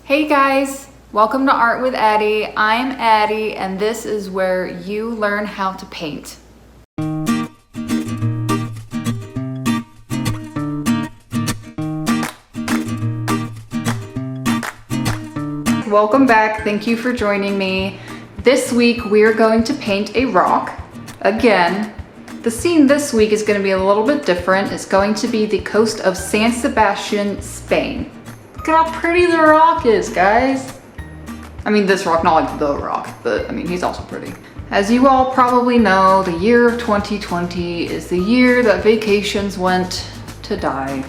Hey guys, welcome to Art with Addie. I'm Addie and this is where you learn how to paint. Welcome back, thank you for joining me. This week we're going to paint a rock. Again, the scene this week is going to be a little bit different. It's going to be the coast of San Sebastian, Spain. Look at how pretty the rock is, guys. I mean, this rock, not like the rock, but I mean, he's also pretty. As you all probably know, the year of 2020 is the year that vacations went to die.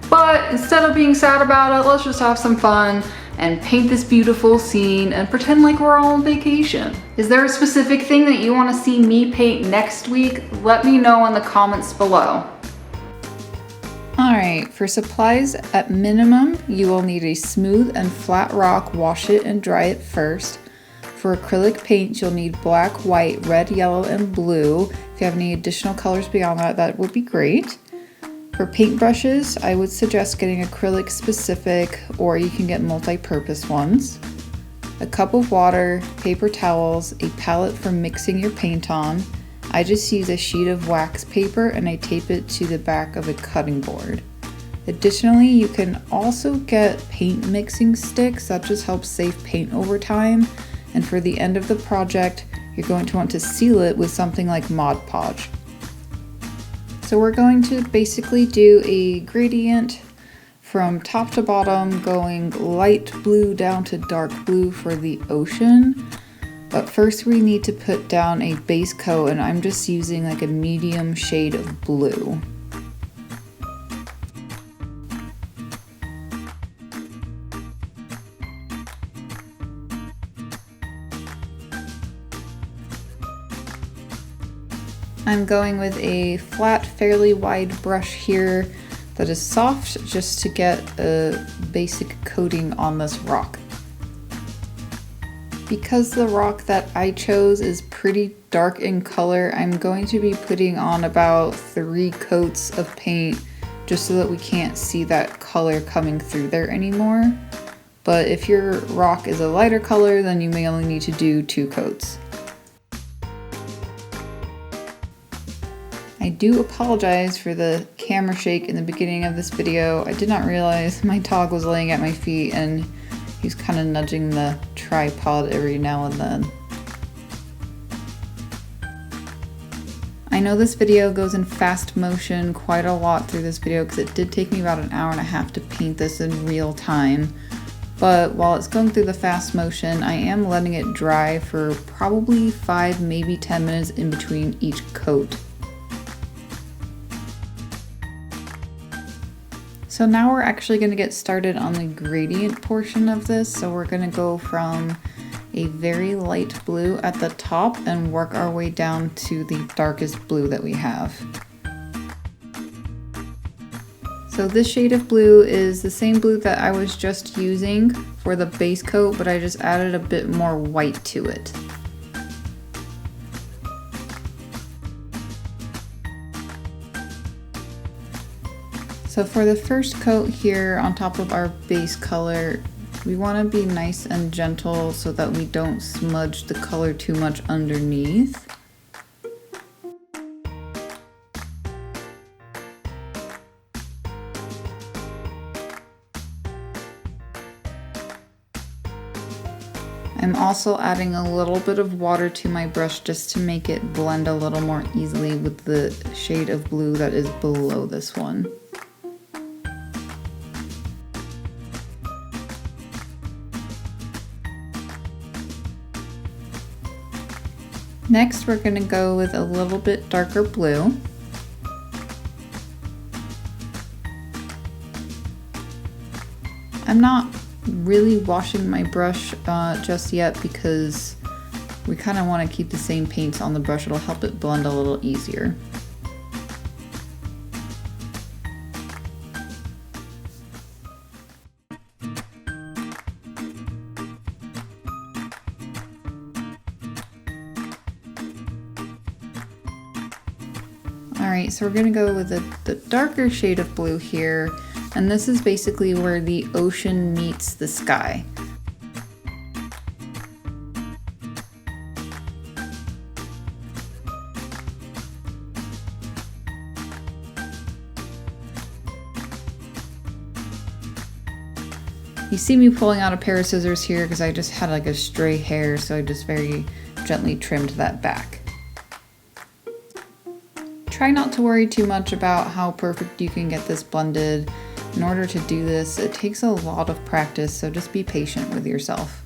But instead of being sad about it, let's just have some fun and paint this beautiful scene and pretend like we're all on vacation. Is there a specific thing that you want to see me paint next week? Let me know in the comments below. Alright, for supplies at minimum, you will need a smooth and flat rock. Wash it and dry it first. For acrylic paint, you'll need black, white, red, yellow, and blue. If you have any additional colors beyond that, that would be great. For paintbrushes, I would suggest getting acrylic specific, or you can get multi-purpose ones. A cup of water, paper towels, a palette for mixing your paint on. I just use a sheet of wax paper and I tape it to the back of a cutting board. Additionally, you can also get paint mixing sticks that just help save paint over time. And for the end of the project, you're going to want to seal it with something like Mod Podge. So we're going to basically do a gradient from top to bottom, going light blue down to dark blue for the ocean. But first we need to put down a base coat, and I'm just using like a medium shade of blue. I'm going with a flat, fairly wide brush here that is soft, just to get a basic coating on this rock. Because the rock that I chose is pretty dark in color, I'm going to be putting on about 3 coats of paint just so that we can't see that color coming through there anymore. But if your rock is a lighter color, then you may only need to do 2 coats. I do apologize for the camera shake in the beginning of this video. I did not realize my dog was laying at my feet and he's kind of nudging the tripod every now and then. I know this video goes in fast motion quite a lot through this video because it did take me about an hour and a half to paint this in real time. But while it's going through the fast motion, I am letting it dry for probably 5, maybe 10 minutes in between each coat. So now we're actually going to get started on the gradient portion of this. So we're going to go from a very light blue at the top and work our way down to the darkest blue that we have. So this shade of blue is the same blue that I was just using for the base coat, but I just added a bit more white to it. So for the first coat here on top of our base color, we want to be nice and gentle so that we don't smudge the color too much underneath. I'm also adding a little bit of water to my brush just to make it blend a little more easily with the shade of blue that is below this one. Next, we're going to go with a little bit darker blue. I'm not really washing my brush just yet because we kind of want to keep the same paints on the brush. It'll help it blend a little easier. Alright, so we're going to go with the darker shade of blue here, and this is basically where the ocean meets the sky. You see me pulling out a pair of scissors here because I just had like a stray hair, so I just very gently trimmed that back. Try not to worry too much about how perfect you can get this blended. In order to do this, it takes a lot of practice, so just be patient with yourself.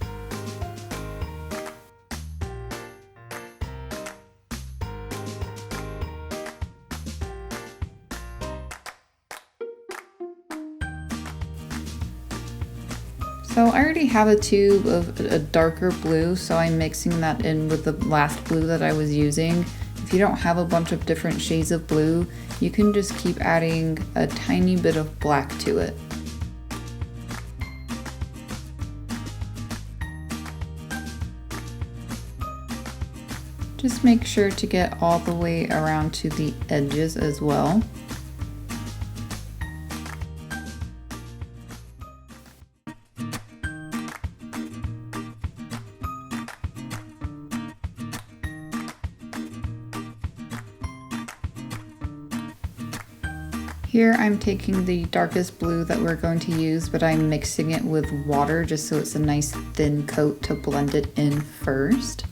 So I already have a tube of a darker blue, so I'm mixing that in with the last blue that I was using. If you don't have a bunch of different shades of blue, you can just keep adding a tiny bit of black to it. Just make sure to get all the way around to the edges as well. Here I'm taking the darkest blue that we're going to use, but I'm mixing it with water just so it's a nice thin coat to blend it in first.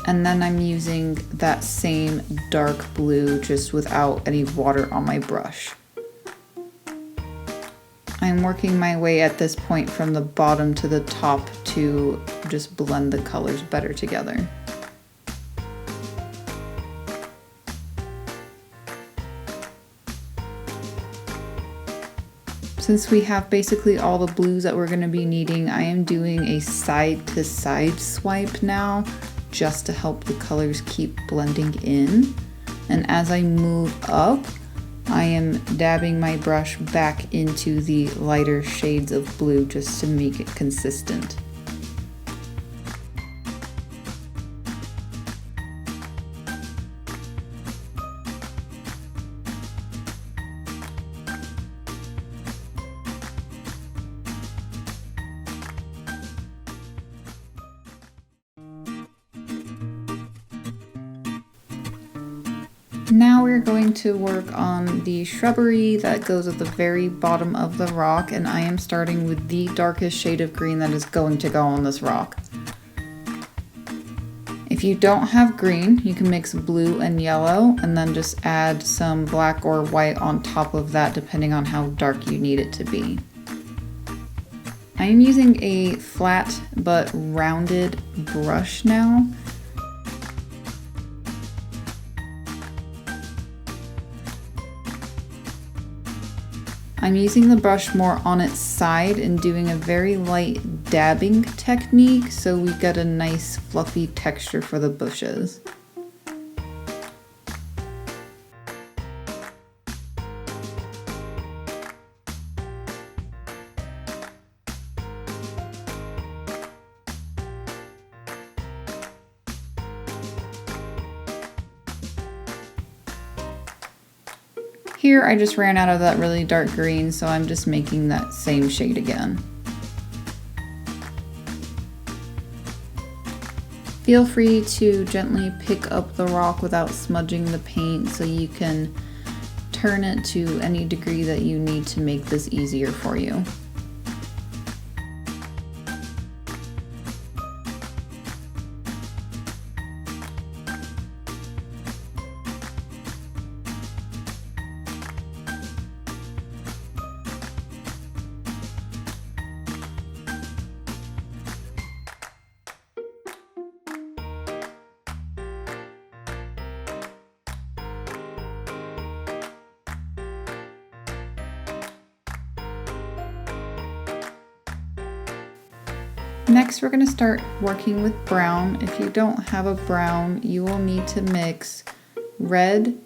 And then I'm using that same dark blue just without any water on my brush. I'm working my way at this point from the bottom to the top to just blend the colors better together. Since we have basically all the blues that we're going to be needing, I am doing a side to side swipe now just to help the colors keep blending in. And as I move up, I am dabbing my brush back into the lighter shades of blue just to make it consistent. Now we're going to work on the shrubbery that goes at the very bottom of the rock, and I am starting with the darkest shade of green that is going to go on this rock. If you don't have green, you can mix blue and yellow and then just add some black or white on top of that depending on how dark you need it to be. I am using a flat but rounded brush now. I'm using the brush more on its side and doing a very light dabbing technique so we get a nice fluffy texture for the bushes. Here I just ran out of that really dark green, so I'm just making that same shade again. Feel free to gently pick up the rock without smudging the paint so you can turn it to any degree that you need to make this easier for you. Next, we're going to start working with brown. If you don't have a brown, you will need to mix red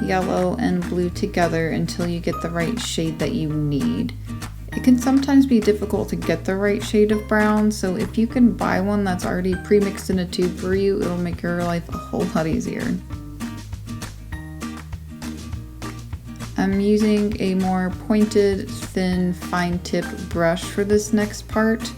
yellow, and blue together until you get the right shade that you need. It can sometimes be difficult to get the right shade of brown, so if you can buy one that's already pre-mixed in a tube for you, it'll make your life a whole lot easier. I'm using a more pointed, thin, fine tip brush for this next part.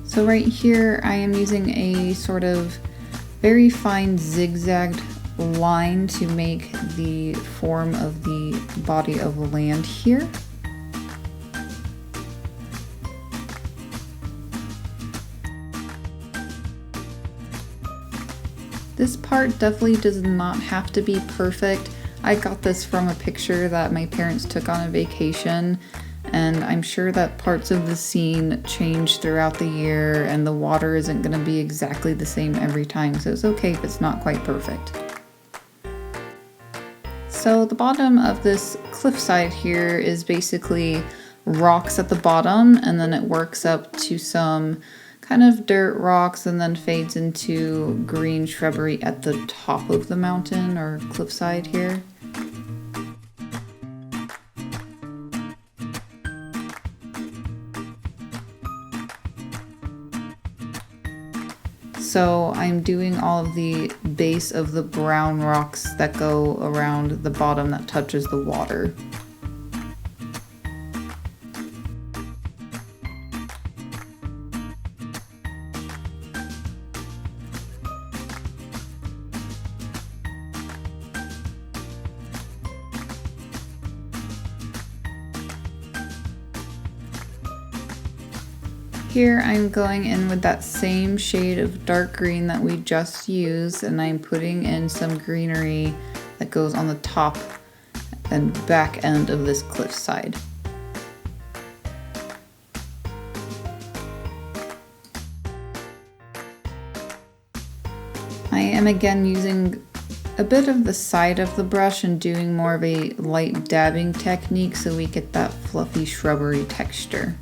So right here I am using a sort of very fine zigzagged line to make the form of the body of land here. This part definitely does not have to be perfect. I got this from a picture that my parents took on a vacation, and I'm sure that parts of the scene change throughout the year and the water isn't going to be exactly the same every time, so it's okay if it's not quite perfect. So the bottom of this cliffside here is basically rocks at the bottom, and then it works up to some kind of dirt rocks and then fades into green shrubbery at the top of the mountain or cliffside here. So I'm doing all of the base of the brown rocks that go around the bottom that touches the water. Here I'm going in with that same shade of dark green that we just used, and I'm putting in some greenery that goes on the top and back end of this cliffside. I am again using a bit of the side of the brush and doing more of a light dabbing technique so we get that fluffy shrubbery texture.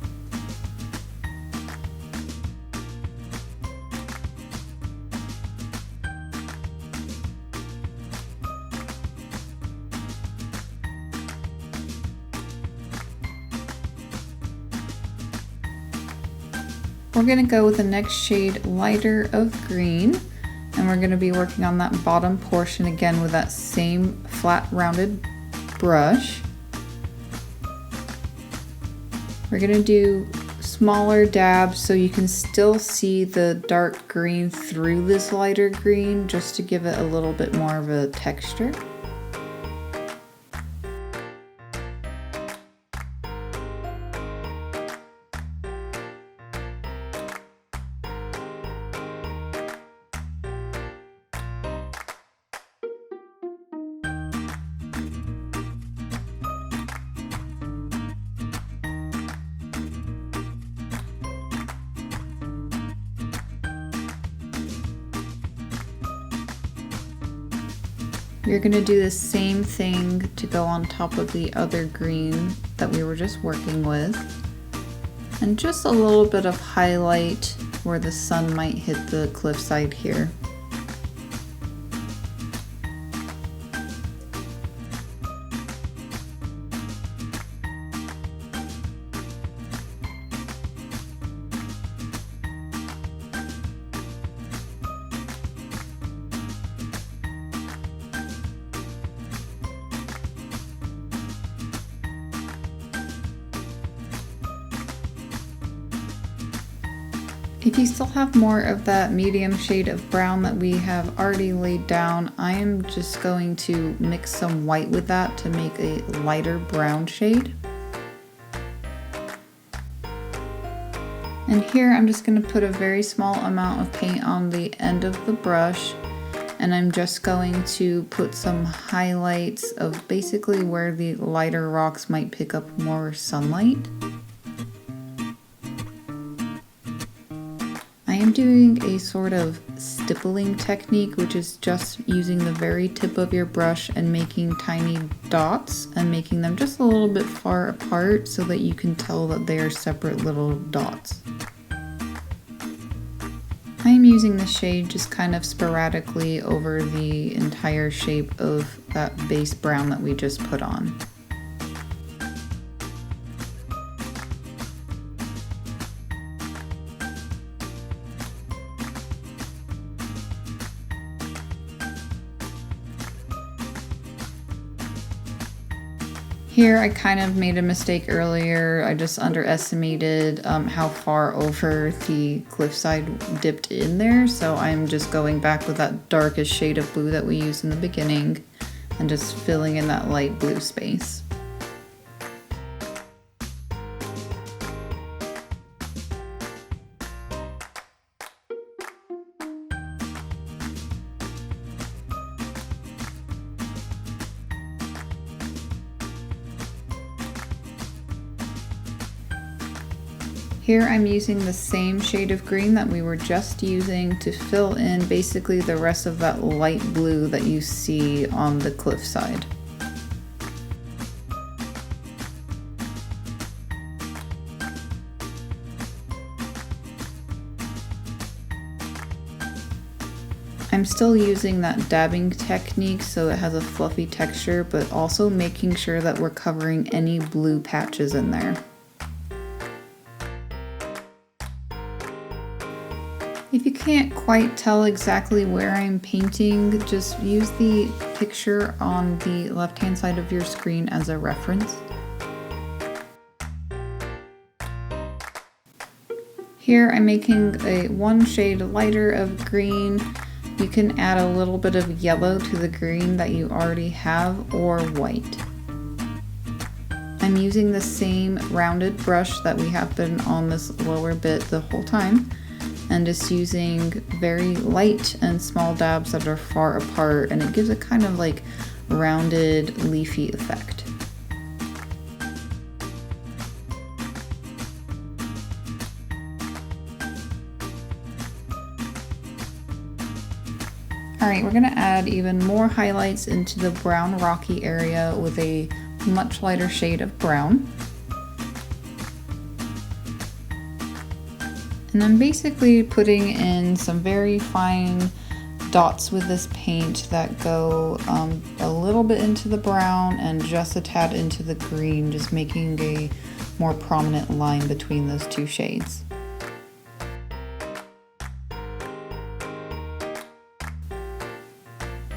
We're going to go with the next shade lighter of green, and we're going to be working on that bottom portion again with that same flat rounded brush. We're going to do smaller dabs so you can still see the dark green through this lighter green, just to give it a little bit more of a texture. You're going to do the same thing to go on top of the other green that we were just working with. And just a little bit of highlight where the sun might hit the cliffside here. If you still have more of that medium shade of brown that we have already laid down, I am just going to mix some white with that to make a lighter brown shade. And here I'm just going to put a very small amount of paint on the end of the brush, and I'm just going to put some highlights of basically where the lighter rocks might pick up more sunlight. I am doing a sort of stippling technique, which is just using the very tip of your brush and making tiny dots and making them just a little bit far apart so that you can tell that they are separate little dots. I'm using the shade just kind of sporadically over the entire shape of that base brown that we just put on. Here I kind of made a mistake earlier. I just underestimated how far over the cliffside dipped in there, so I'm just going back with that darkest shade of blue that we used in the beginning and just filling in that light blue space. Here I'm using the same shade of green that we were just using to fill in basically the rest of that light blue that you see on the cliffside. I'm still using that dabbing technique so it has a fluffy texture, but also making sure that we're covering any blue patches in there. If you can't quite tell exactly where I'm painting, just use the picture on the left-hand side of your screen as a reference. Here I'm making a one shade lighter of green. You can add a little bit of yellow to the green that you already have, or white. I'm using the same rounded brush that we have been on this lower bit the whole time, and just using very light and small dabs that are far apart, and it gives a kind of like rounded leafy effect. Alright, we're going to add even more highlights into the brown rocky area with a much lighter shade of brown. And I'm basically putting in some very fine dots with this paint that go a little bit into the brown and just a tad into the green, just making a more prominent line between those two shades.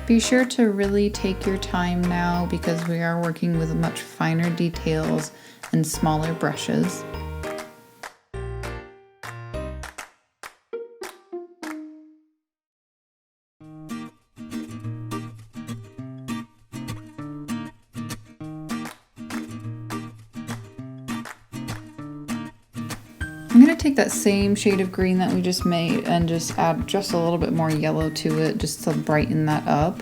Be sure to really take your time now because we are working with much finer details and smaller brushes. I'm going to take that same shade of green that we just made and just add just a little bit more yellow to it just to brighten that up.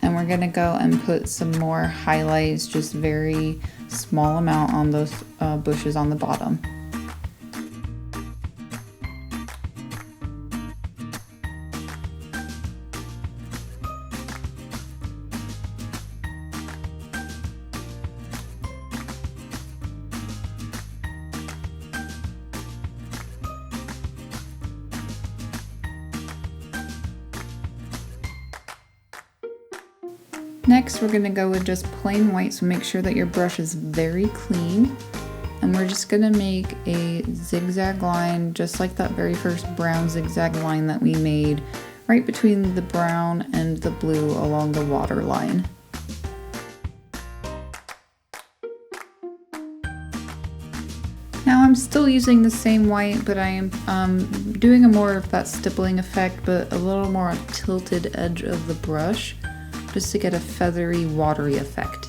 And we're going to go and put some more highlights, just very small amount on those bushes on the bottom. Next, we're going to go with just plain white, so make sure that your brush is very clean. And we're just going to make a zigzag line, just like that very first brown zigzag line that we made, right between the brown and the blue along the water line. Now I'm still using the same white, but I am doing a more of that stippling effect, but a little more tilted edge of the brush, just to get a feathery, watery effect.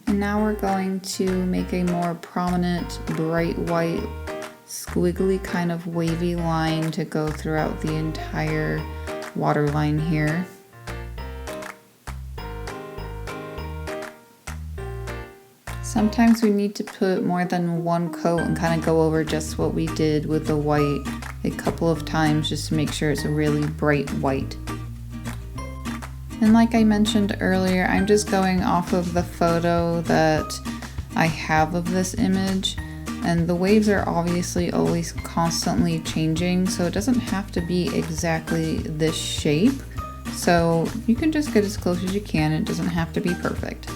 And now we're going to make a more prominent, bright white, squiggly kind of wavy line to go throughout the entire waterline here. Sometimes we need to put more than one coat and kind of go over just what we did with the white a couple of times just to make sure it's a really bright white. And like I mentioned earlier, I'm just going off of the photo that I have of this image, and the waves are obviously always constantly changing, so it doesn't have to be exactly this shape. So you can just get as close as you can, it doesn't have to be perfect.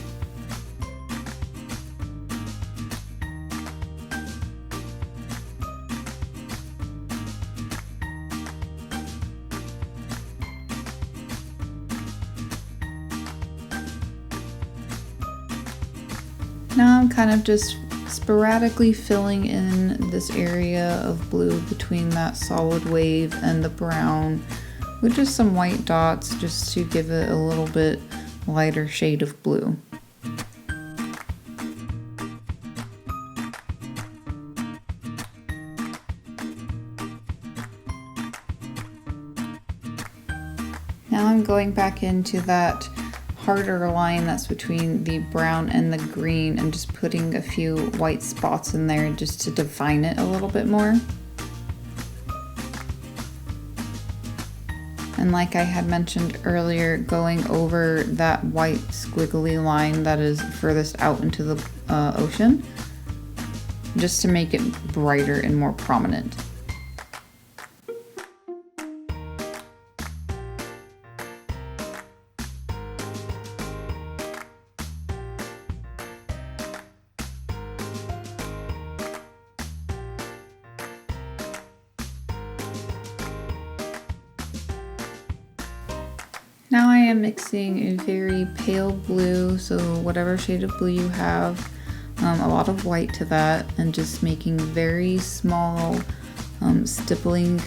Now I'm kind of just sporadically filling in this area of blue between that solid wave and the brown with just some white dots just to give it a little bit lighter shade of blue. Now I'm going back into that harder line that's between the brown and the green and just putting a few white spots in there just to define it a little bit more. And like I had mentioned earlier, going over that white squiggly line that is furthest out into the ocean, just to make it brighter and more prominent. Now I am mixing a very pale blue, so whatever shade of blue you have, a lot of white to that, and just making very small stippling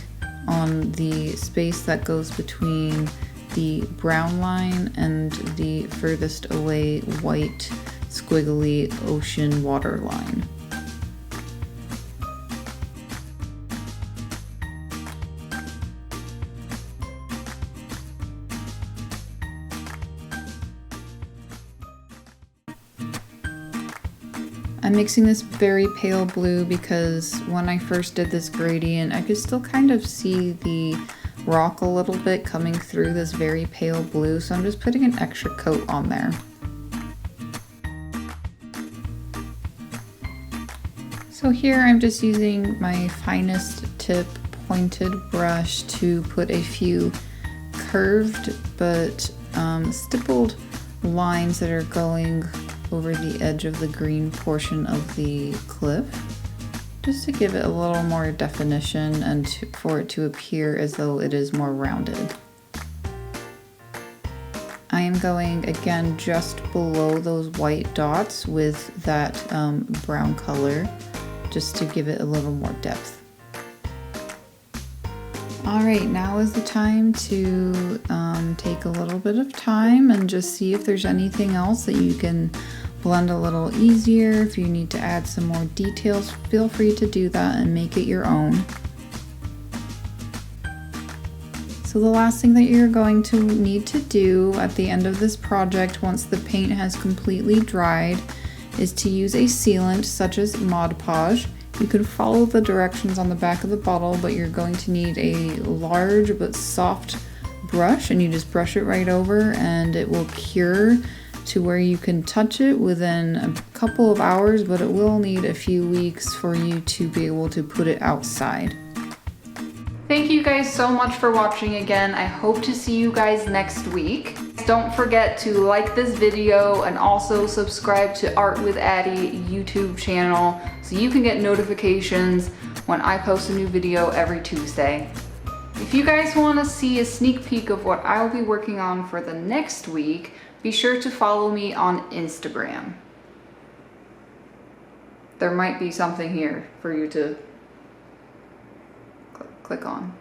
on the space that goes between the brown line and the furthest away white squiggly ocean water line. I'm mixing this very pale blue because when I first did this gradient, I could still kind of see the rock a little bit coming through this very pale blue, so I'm just putting an extra coat on there. So here I'm just using my finest tip pointed brush to put a few curved but stippled lines that are going over the edge of the green portion of the cliff, just to give it a little more definition and for it to appear as though it is more rounded. I am going again just below those white dots with that brown color, just to give it a little more depth. Alright, now is the time to take a little bit of time and just see if there's anything else that you can blend a little easier. If you need to add some more details, feel free to do that and make it your own. So the last thing that you're going to need to do at the end of this project, once the paint has completely dried, is to use a sealant such as Mod Podge. You can follow the directions on the back of the bottle, but you're going to need a large but soft brush, and you just brush it right over and it will cure to where you can touch it within a couple of hours, but it will need a few weeks for you to be able to put it outside. Thank you guys so much for watching again. I hope to see you guys next week. Don't forget to like this video and also subscribe to Art with Addie YouTube channel so you can get notifications when I post a new video every Tuesday. If you guys want to see a sneak peek of what I'll be working on for the next week, be sure to follow me on Instagram. There might be something here for you to click on.